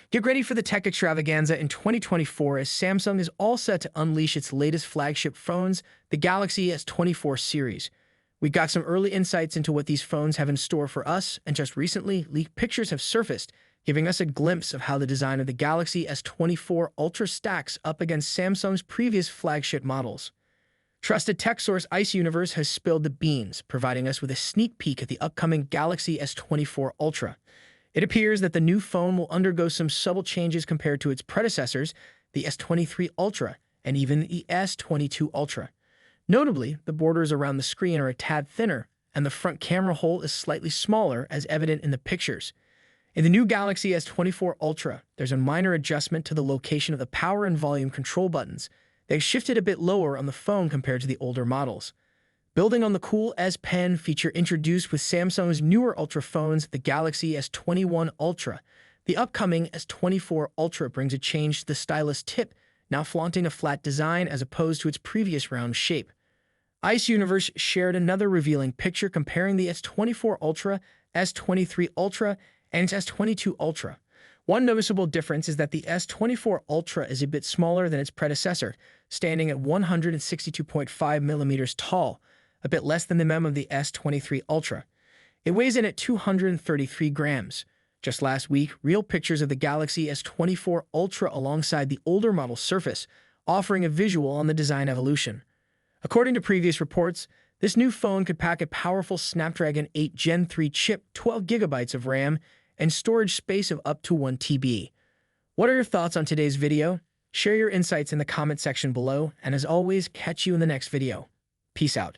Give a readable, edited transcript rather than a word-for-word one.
Get ready for the tech extravaganza in 2024 as Samsung is all set to unleash its latest flagship phones, the Galaxy S24 series. We got some early insights into what these phones have in store for us, and just recently, leaked pictures have surfaced, giving us a glimpse of how the design of the Galaxy S24 Ultra stacks up against Samsung's previous flagship models. Trusted tech source Ice Universe has spilled the beans, providing us with a sneak peek at the upcoming Galaxy S24 Ultra. It appears that the new phone will undergo some subtle changes compared to its predecessors, the S23 Ultra and even the S22 Ultra. Notably, the borders around the screen are a tad thinner, and the front camera hole is slightly smaller, as evident in the pictures. In the new Galaxy S24 Ultra, there's a minor adjustment to the location of the power and volume control buttons. They've shifted a bit lower on the phone compared to the older models. Building on the cool S Pen feature introduced with Samsung's newer Ultra phones, the Galaxy S21 Ultra, the upcoming S24 Ultra brings a change to the stylus tip, now flaunting a flat design as opposed to its previous round shape. Ice Universe shared another revealing picture comparing the S24 Ultra, S23 Ultra, and its S22 Ultra. One noticeable difference is that the S24 Ultra is a bit smaller than its predecessor, standing at 162.5 millimeters tall, a bit less than the mem of the S23 Ultra. It weighs in at 233 grams. Just last week, real pictures of the Galaxy S24 Ultra alongside the older model surface, offering a visual on the design evolution. According to previous reports, this new phone could pack a powerful Snapdragon 8 Gen 3 chip, 12 gigabytes of RAM, and storage space of up to 1 TB. What are your thoughts on today's video? Share your insights in the comment section below, and as always, catch you in the next video. Peace out.